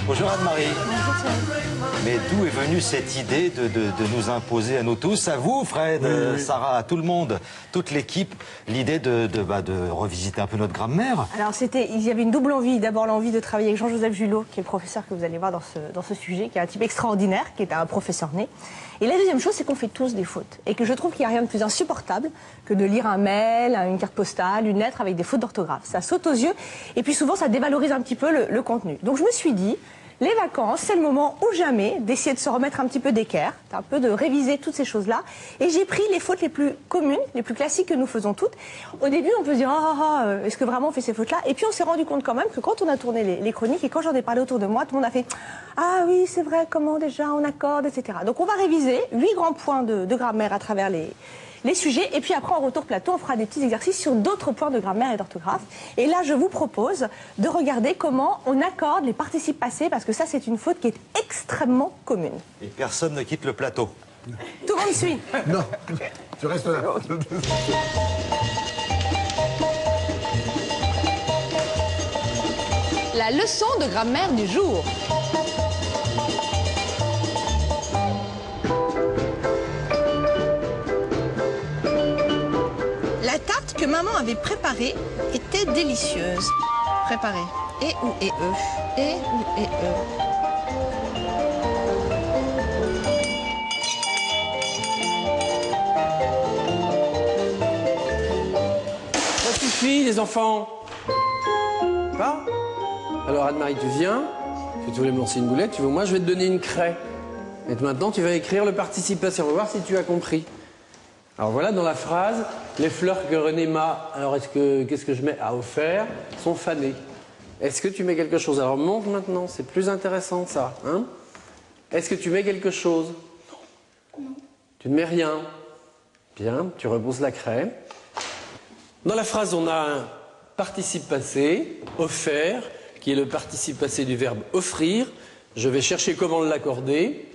Bonjour Anne-Marie. Mais d'où est venue cette idée de nous imposer à nous tous, à vous Fred, Sarah, à tout le monde, toute l'équipe, l'idée de revisiter un peu notre grammaire? Alors il y avait une double envie. D'abord l'envie de travailler avec Jean-Joseph Julot, qui est le professeur que vous allez voir dans ce sujet, qui est un type extraordinaire, qui est un professeur né. Et la deuxième chose, c'est qu'on fait tous des fautes. Et que je trouve qu'il n'y a rien de plus insupportable que de lire un mail, une carte postale, une lettre avec des fautes d'orthographe. Ça saute aux yeux et puis souvent ça dévalorise un petit peu le contenu. Donc je me suis dit, les vacances, c'est le moment ou jamais d'essayer de se remettre un petit peu d'équerre, un peu de réviser toutes ces choses-là. Et j'ai pris les fautes les plus communes, les plus classiques que nous faisons toutes. Au début, on peut se dire, est-ce que vraiment on fait ces fautes-là? Et puis on s'est rendu compte quand même que quand on a tourné les chroniques et quand j'en ai parlé autour de moi, tout le monde a fait, ah oui, c'est vrai, comment déjà on accorde, etc. Donc on va réviser 8 grands points de grammaire à travers les sujets, et puis après en retour plateau on fera des petits exercices sur d'autres points de grammaire et d'orthographe. Et là je vous propose de regarder comment on accorde les participes passés, parce que ça c'est une faute qui est extrêmement commune. Et personne ne quitte le plateau. Tout le monde suit. Non, tu restes là. La leçon de grammaire du jour. La tarte que maman avait préparée était délicieuse. Préparée. Et ou et e. Et ou et e. Ça suffit, les enfants. Pas? Alors, Anne-Marie, tu viens. Tu voulais me lancer une boulette. Tu veux, moi, je vais te donner une craie. Et maintenant, tu vas écrire le participe passé. On va voir si tu as compris. Alors voilà, dans la phrase, les fleurs que René m'a, alors qu'est-ce que je mets, a offert, sont fanées. Est-ce que tu mets quelque chose? Alors montre maintenant, c'est plus intéressant ça. Hein? Est-ce que tu mets quelque chose? Non. Tu ne mets rien. Bien, tu reposes la craie. Dans la phrase, on a un participe passé, offert, qui est le participe passé du verbe offrir. Je vais chercher comment l'accorder.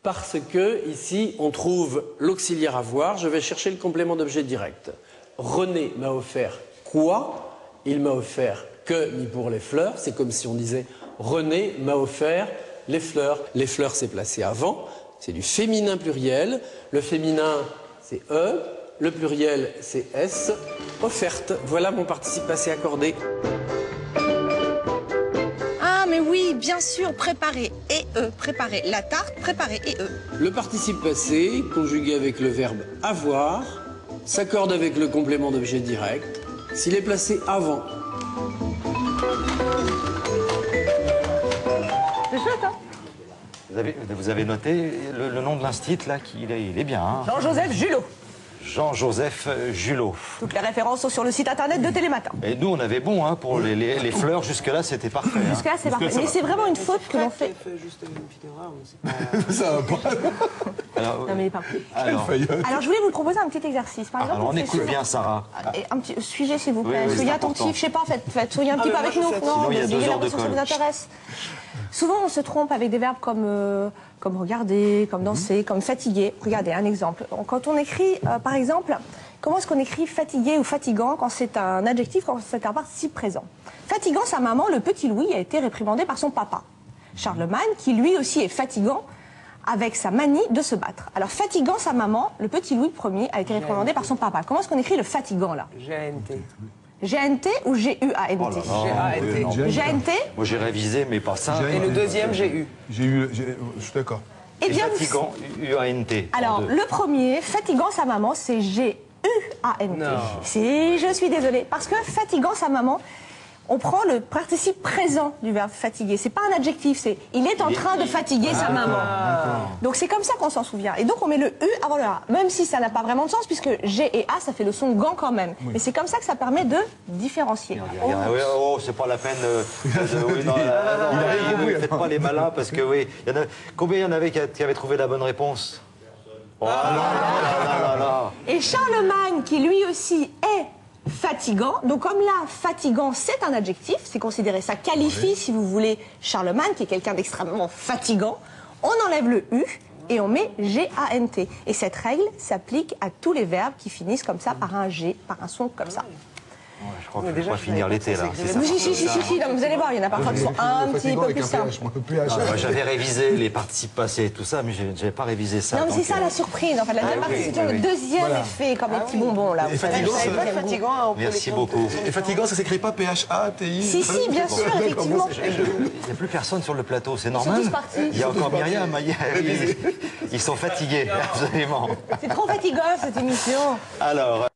Parce que, ici, on trouve l'auxiliaire avoir, je vais chercher le complément d'objet direct. René m'a offert quoi? Il m'a offert que, ni pour les fleurs. C'est comme si on disait René m'a offert les fleurs. Les fleurs, c'est placé avant. C'est du féminin pluriel. Le féminin, c'est E. Le pluriel, c'est S. Offerte. Voilà mon participe passé accordé. Mais oui, bien sûr, préparer et e, préparer la tarte, préparer et e. Le participe passé, conjugué avec le verbe avoir, s'accorde avec le complément d'objet direct s'il est placé avant. C'est chouette, hein? Vous avez noté le nom de l'instit, là, il est bien. Hein? Jean-Joseph Julot. Jean-Joseph Julot. Toutes les références sont sur le site internet de Télématin. Et nous, on avait bon, hein, pour les fleurs, jusque-là, c'était parfait. Hein. Jusque-là, c'est parfait. Mais c'est vraiment une faute que l'on fait. Juste une petite erreur, mais c'est pas... Ça va pas. Alors, Non, mais il est pas pris. alors je voulais vous proposer un petit exercice. Par exemple, on écoute bien, Sarah. Suivez, s'il vous plaît. Oui, Soyez c'est attentifs. important. Je sais pas, soyez un petit peu avec nous. Sinon, il y a 2 heures de l'impression que ça colle. vous intéresse. Souvent, on se trompe avec des verbes comme regarder, comme danser, comme fatiguer. Regardez, un exemple. Quand on écrit, par exemple, comment est-ce qu'on écrit fatigué ou fatigant quand c'est un adjectif, quand c'est un participe présent? Fatigant, sa maman, le petit Louis, a été réprimandé par son papa. Charlemagne, qui lui aussi est fatigant, avec sa manie de se battre. Alors, fatigant, sa maman, le petit Louis Ier, a été réprimandé par son papa. Comment est-ce qu'on écrit le fatigant, là? GNT. GNT ou GUANT? Oh là là. GNT? Moi, j'ai révisé, mais pas ça. Et le deuxième, GU. Je suis d'accord. Eh bien, fatigant, UANT. alors, le premier, fatigant sa maman, c'est GUANT. Si, je suis désolée. Parce que fatigant sa maman, on prend le participe présent du verbe fatiguer. C'est pas un adjectif, c'est il est en train de fatiguer sa maman. Donc c'est comme ça qu'on s'en souvient. Et donc on met le U avant le A. Même si ça n'a pas vraiment de sens, puisque G et A, ça fait le son gant quand même. Oui. Mais c'est comme ça que ça permet de différencier. C'est pas la peine faites pas les malins, parce que oui. Combien il y en avait qui avaient trouvé la bonne réponse? Oh là là là là. Et Charlemagne, qui lui aussi est fatigant. Donc comme là, fatigant, c'est un adjectif, c'est considéré, ça qualifie, si vous voulez, Charlemagne, qui est quelqu'un d'extrêmement fatigant. On enlève le U et on met G-A-N-T. Et cette règle s'applique à tous les verbes qui finissent comme ça, par un G, par un son comme ça. Je crois que je vais finir l'été, là. C'est ça. Mais si, non, mais vous allez voir, il y en a parfois qui sont un petit peu plus simples. J'avais révisé les participes passés et tout ça, mais j'avais pas révisé ça. Non, mais c'est ça la surprise. En fait, la deuxième partie, c'est toujours le deuxième effet, comme les petits bonbons, là. Et fatigant, C'est c'est pas fatigant. Merci beaucoup. Et fatigant, ça s'écrit pas PHATI. Si, bien sûr, effectivement. Il n'y a plus personne sur le plateau, c'est normal. tous partis. Il y a encore Myriam. Ils sont fatigués, absolument. C'est trop fatigant, cette émission. Alors,